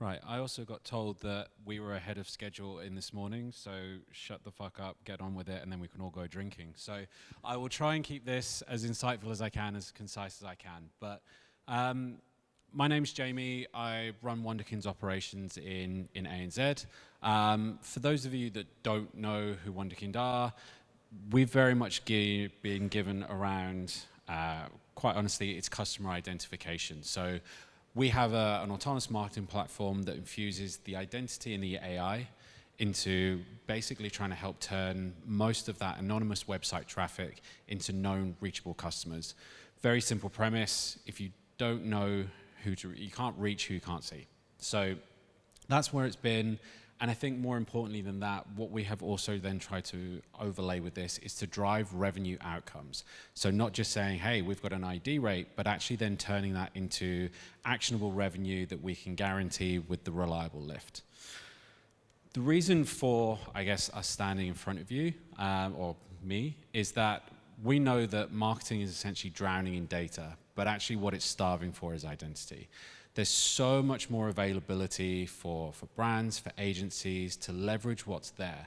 Right, I also got told that we were ahead of schedule in this morning, so shut the fuck up, get on with it, and then we can all go drinking. So I will try and keep this as insightful as I can, as concise as I can. But my name's Jamie. I run Wunderkind's operations in ANZ. For those of you that don't know who Wunderkind are, we've very much been given around, quite honestly, it's customer identification. So we have an autonomous marketing platform that infuses the identity and the AI into basically trying to help turn most of that anonymous website traffic into known reachable customers. Very simple premise. If you don't know you can't reach who you can't see. So that's where it's been. And I think more importantly than that, what we have also then tried to overlay with this is to drive revenue outcomes. So not just saying, hey, we've got an ID rate, but actually then turning that into actionable revenue that we can guarantee with the reliable lift. The reason for, I guess, us standing in front of you, or me, is that we know that marketing is essentially drowning in data, but actually what it's starving for is identity. There's so much more availability for brands, for agencies to leverage what's there.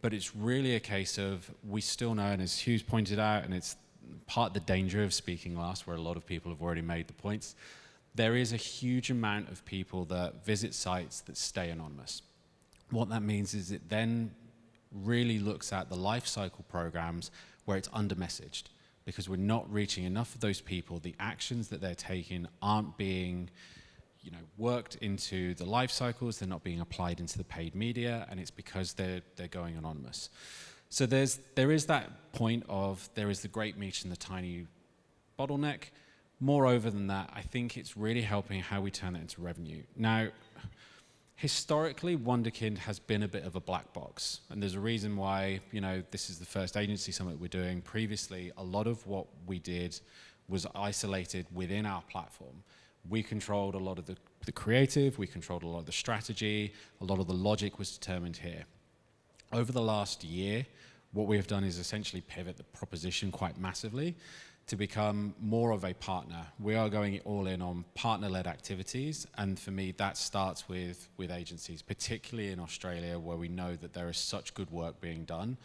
But it's really a case of, we still know, and as Hugh's pointed out, and it's part of the danger of speaking last, where a lot of people have already made the points, there is a huge amount of people that visit sites that stay anonymous. What that means is it then really looks at the life cycle programs where it's under-messaged, because we're not reaching enough of those people. The actions that they're taking aren't being worked into the life cycles, they're not being applied into the paid media, and it's because they're going anonymous. So there is that point of, there is the great meat and the tiny bottleneck. Moreover than that, I think it's really helping how we turn that into revenue. Now, historically, Wunderkind has been a bit of a black box, and there's a reason why, this is the first agency summit we're doing. Previously, a lot of what we did was isolated within our platform. We controlled a lot of the creative, we controlled a lot of the strategy, a lot of the logic was determined here. Over the last year, what we have done is essentially pivot the proposition quite massively to become more of a partner. We are going all in on partner-led activities, and for me, that starts with agencies, particularly in Australia, where we know that there is such good work being done.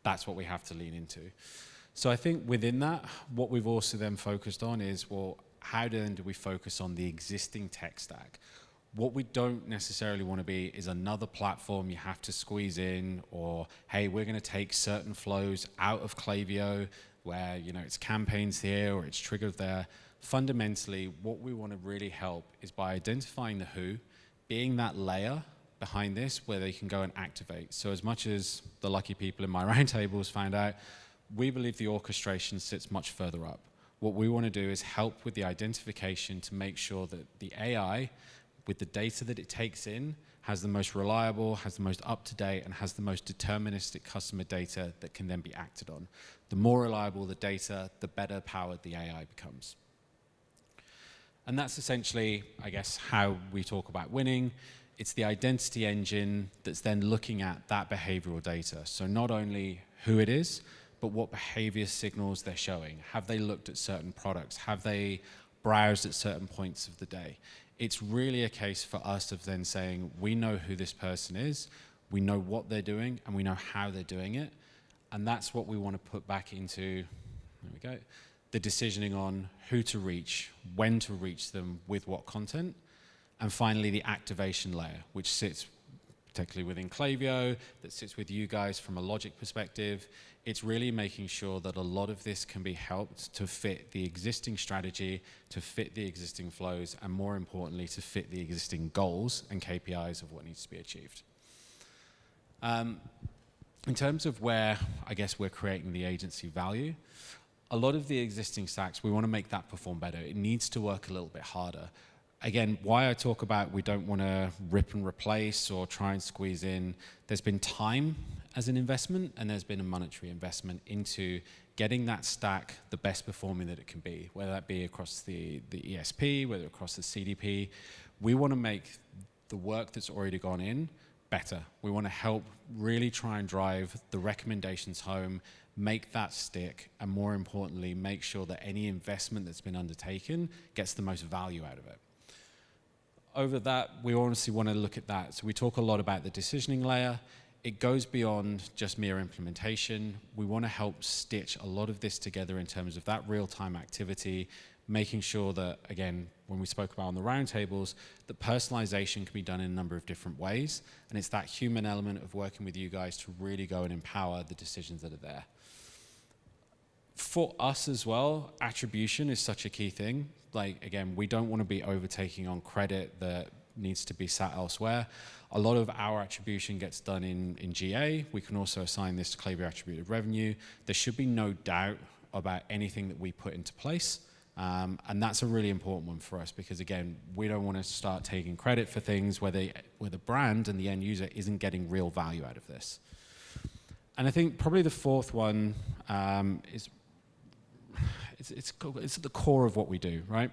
That's what we have to lean into. So I think within that, what we've also then focused on is, well, how then do we focus on the existing tech stack? What we don't necessarily want to be is another platform you have to squeeze in, or, hey, we're going to take certain flows out of Klaviyo, where it's campaigns here or it's triggered there. Fundamentally, what we want to really help is by identifying the who, being that layer behind this where they can go and activate. So as much as the lucky people in my roundtables found out, we believe the orchestration sits much further up. What we want to do is help with the identification to make sure that the AI, with the data that it takes in, has the most reliable, has the most up-to-date, and has the most deterministic customer data that can then be acted on. The more reliable the data, the better powered the AI becomes. And that's essentially, I guess, how we talk about winning. It's the identity engine that's then looking at that behavioral data. So not only who it is, but what behavior signals they're showing. Have they looked at certain products? Have they browsed at certain points of the day? It's really a case for us of then saying, we know who this person is, we know what they're doing, and we know how they're doing it. And that's what we want to put back into, there we go, the decisioning on who to reach, when to reach them, with what content. And finally, the activation layer, which sits particularly within Klaviyo, that sits with you guys from a logic perspective. It's really making sure that a lot of this can be helped to fit the existing strategy, to fit the existing flows, and more importantly, to fit the existing goals and KPIs of what needs to be achieved. In terms of where, I guess, we're creating the agency value, a lot of the existing stacks, we want to make that perform better. It needs to work a little bit harder. Again, why I talk about we don't want to rip and replace or try and squeeze in, there's been time as an investment, and there's been a monetary investment into getting that stack the best performing that it can be, whether that be across the ESP, whether across the CDP. We want to make the work that's already gone in better. We want to help really try and drive the recommendations home, make that stick, and more importantly, make sure that any investment that's been undertaken gets the most value out of it. over that, we honestly want to look at that. So we talk a lot about the decisioning layer. It goes beyond just mere implementation. We want to help stitch a lot of this together in terms of that real-time activity, making sure that, again, when we spoke about on the roundtables, that personalization can be done in a number of different ways. And it's that human element of working with you guys to really go and empower the decisions that are there. For us as well, attribution is such a key thing. Like, again, we don't want to be overtaking on credit that needs to be sat elsewhere. A lot of our attribution gets done in GA. We can also assign this to Klaviyo attributed revenue. There should be no doubt about anything that we put into place. And that's a really important one for us because, again, we don't want to start taking credit for things where the brand and the end user isn't getting real value out of this. And I think probably the fourth one is it's at the core of what we do, right?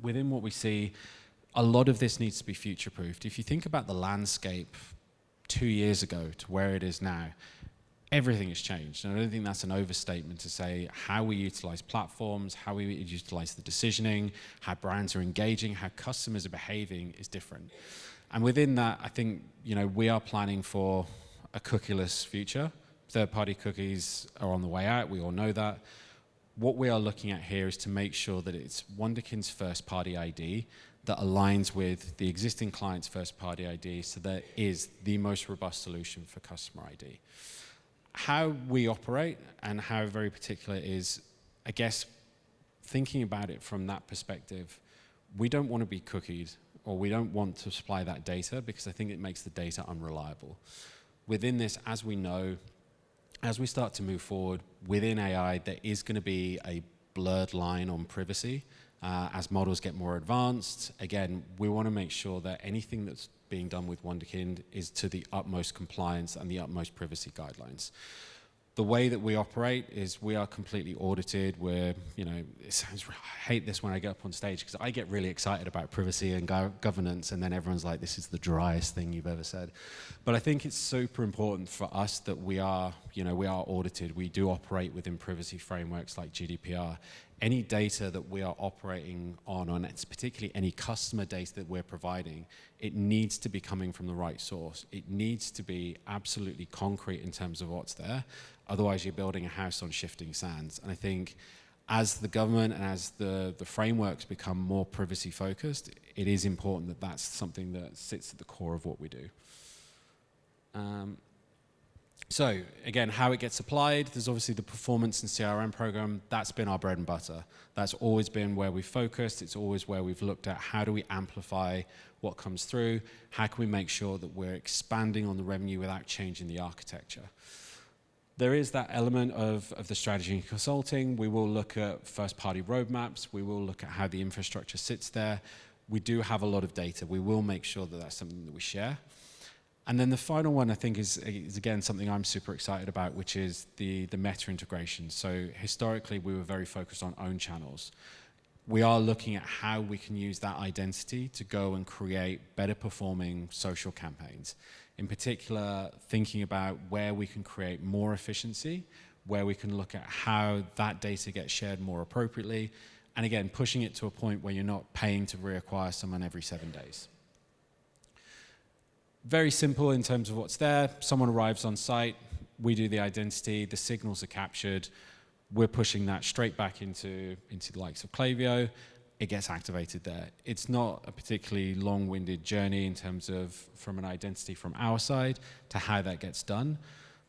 Within what we see, a lot of this needs to be future-proofed. If you think about the landscape 2 years ago to where it is now, everything has changed. And I don't think that's an overstatement to say how we utilize platforms, how we utilize the decisioning, how brands are engaging, how customers are behaving is different. And within that, I think, we are planning for a cookieless future. Third-party cookies are on the way out. We all know that. What we are looking at here is to make sure that it's Wunderkind's first-party ID that aligns with the existing client's first-party ID, so that is the most robust solution for customer ID. How we operate and how very particular is, I guess, thinking about it from that perspective, we don't want to be cookied, or we don't want to supply that data because I think it makes the data unreliable. Within this, as we know, as we start to move forward within AI, there is going to be a blurred line on privacy as models get more advanced. Again, we want to make sure that anything that's being done with Wunderkind is to the utmost compliance and the utmost privacy guidelines. The way that we operate is we are completely audited. We're, it sounds, I hate this when I get up on stage because I get really excited about privacy and governance, and then everyone's like, this is the driest thing you've ever said. But I think it's super important for us that we are, we are audited. We do operate within privacy frameworks like GDPR. Any data that we are operating on, and it's particularly any customer data that we're providing, it needs to be coming from the right source. It needs to be absolutely concrete in terms of what's there. Otherwise, you're building a house on shifting sands. And I think as the government and as the frameworks become more privacy focused, it is important that that's something that sits at the core of what we do. So again, how it gets applied, there's obviously the performance and CRM program. That's been our bread and butter. That's always been where we've focused. It's always where we've looked at how do we amplify what comes through? How can we make sure that we're expanding on the revenue without changing the architecture? There is that element of the strategy and consulting. We will look at first-party roadmaps. We will look at how the infrastructure sits there. We do have a lot of data. We will make sure that that's something that we share. And then the final one, I think, is again, something I'm super excited about, which is the meta integration. So historically, we were very focused on own channels. We are looking at how we can use that identity to go and create better performing social campaigns. In particular, thinking about where we can create more efficiency, where we can look at how that data gets shared more appropriately, and again, pushing it to a point where you're not paying to reacquire someone every 7 days. Very simple in terms of what's there. Someone arrives on site, we do the identity, the signals are captured, we're pushing that straight back into the likes of Klaviyo. It gets activated there. It's not a particularly long-winded journey in terms of from an identity from our side to how that gets done.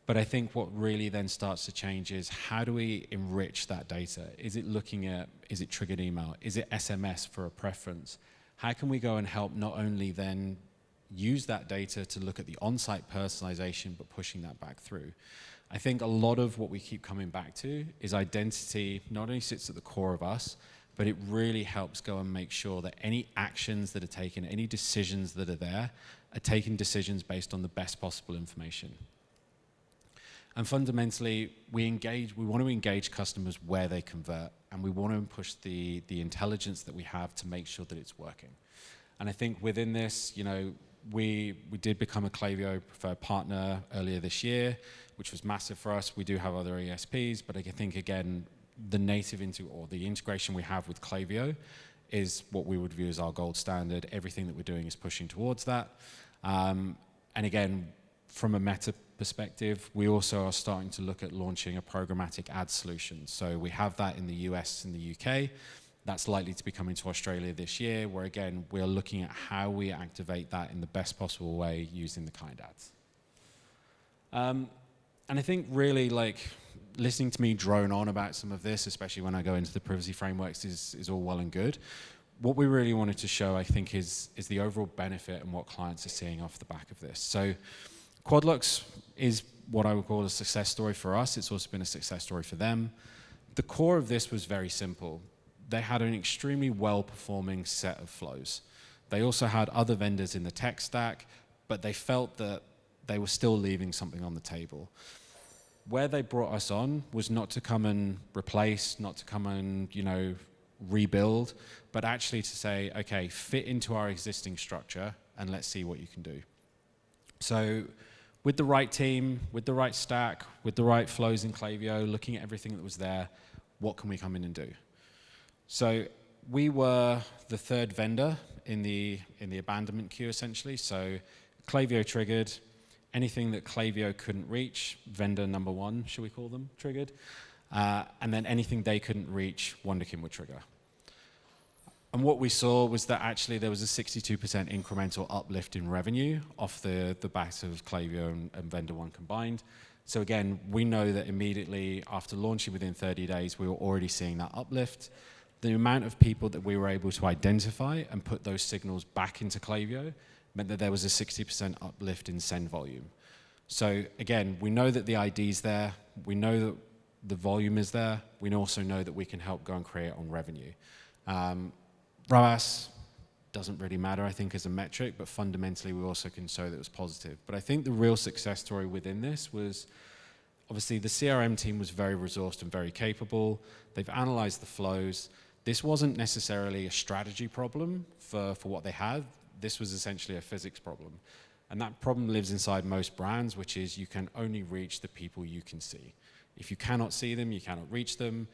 But I think what really then starts to change is how do we enrich that data? Is it looking at, is it triggered email? Is it SMS for a preference? How can we go and help not only then use that data to look at the on-site personalization, but pushing that back through? I think a lot of what we keep coming back to is identity not only sits at the core of us, but it really helps go and make sure that any actions that are taken, any decisions that are there, are taking decisions based on the best possible information. And fundamentally, we want to engage customers where they convert, and we want to push the intelligence that we have to make sure that it's working. And I think within this, we did become a Klaviyo preferred partner earlier this year, which was massive for us. We do have other ESPs, but I think, again, the integration we have with Klaviyo is what we would view as our gold standard. Everything that we're doing is pushing towards that. And again, from a meta perspective, we also are starting to look at launching a programmatic ad solution. So we have that in the US and the UK. That's likely to be coming to Australia this year, where again, we're looking at how we activate that in the best possible way using the Kind ads. And I think really like listening to me drone on about some of this, especially when I go into the privacy frameworks, is all well and good. What we really wanted to show, I think, is the overall benefit and what clients are seeing off the back of this. So Quadlux is what I would call a success story for us. It's also been a success story for them. The core of this was very simple. They had an extremely well-performing set of flows. They also had other vendors in the tech stack, but they felt that they were still leaving something on the table. Where they brought us on was not to come and replace, not to come and, rebuild, but actually to say, okay, fit into our existing structure and let's see what you can do. So with the right team, with the right stack, with the right flows in Klaviyo, looking at everything that was there, what can we come in and do? So we were the third vendor in the abandonment queue, essentially. So Klaviyo triggered. Anything that Klaviyo couldn't reach, vendor number one, should we call them, triggered. And then anything they couldn't reach, Wunderkind would trigger. And what we saw was that actually there was a 62% incremental uplift in revenue off the backs of Klaviyo and vendor one combined. So again, we know that immediately after launching within 30 days, we were already seeing that uplift. The amount of people that we were able to identify and put those signals back into Klaviyo meant that there was a 60% uplift in send volume. So again, we know that the ID is there. We know that the volume is there. We also know that we can help go and create on revenue. ROAS doesn't really matter, I think, as a metric, but fundamentally we also can show that it was positive. But I think the real success story within this was, obviously the CRM team was very resourced and very capable. They've analyzed the flows. This wasn't necessarily a strategy problem for what they had. This was essentially a physics problem. And that problem lives inside most brands, which is you can only reach the people you can see. If you cannot see them, you cannot reach them.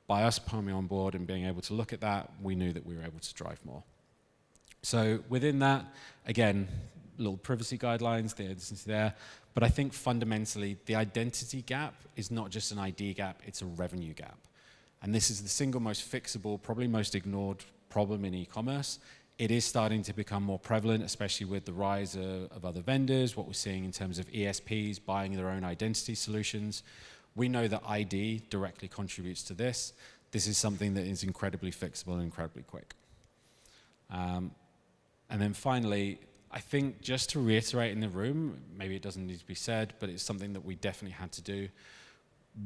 By us coming on board and being able to look at that, we knew that we were able to drive more. So within that, again, little privacy guidelines, this there. But I think fundamentally, the identity gap is not just an ID gap, it's a revenue gap. And this is the single most fixable, probably most ignored problem in e-commerce. It is starting to become more prevalent, especially with the rise of other vendors, what we're seeing in terms of ESPs buying their own identity solutions. We know that ID directly contributes to this. This is something that is incredibly fixable and incredibly quick. And then finally, I think just to reiterate in the room, maybe it doesn't need to be said, but it's something that we definitely had to do.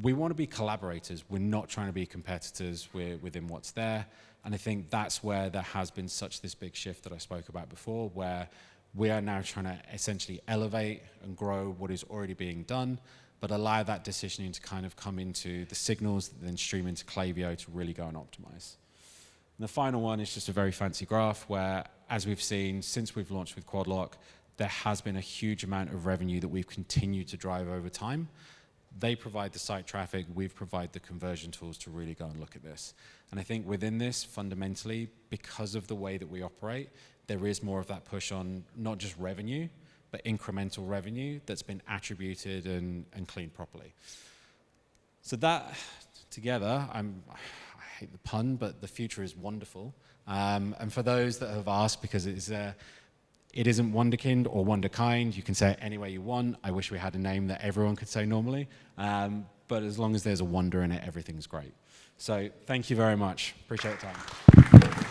We want to be collaborators. We're not trying to be competitors within what's there. And I think that's where there has been such this big shift that I spoke about before, where we are now trying to essentially elevate and grow what is already being done, but allow that decisioning to kind of come into the signals that then stream into Klaviyo to really go and optimize. And the final one is just a very fancy graph where, as we've seen since we've launched with Quadlock, there has been a huge amount of revenue that we've continued to drive over time. They provide the site traffic, we've provided the conversion tools to really go and look at this. And I think within this, fundamentally, because of the way that we operate, there is more of that push on not just revenue, but incremental revenue that's been attributed and cleaned properly. So that together, I hate the pun, but the future is wonderful. And for those that have asked, because it isn't Wunderkind or Wunderkind, you can say it any way you want. I wish we had a name that everyone could say normally. But as long as there's a wonder in it, everything's great. So thank you very much. Appreciate the time.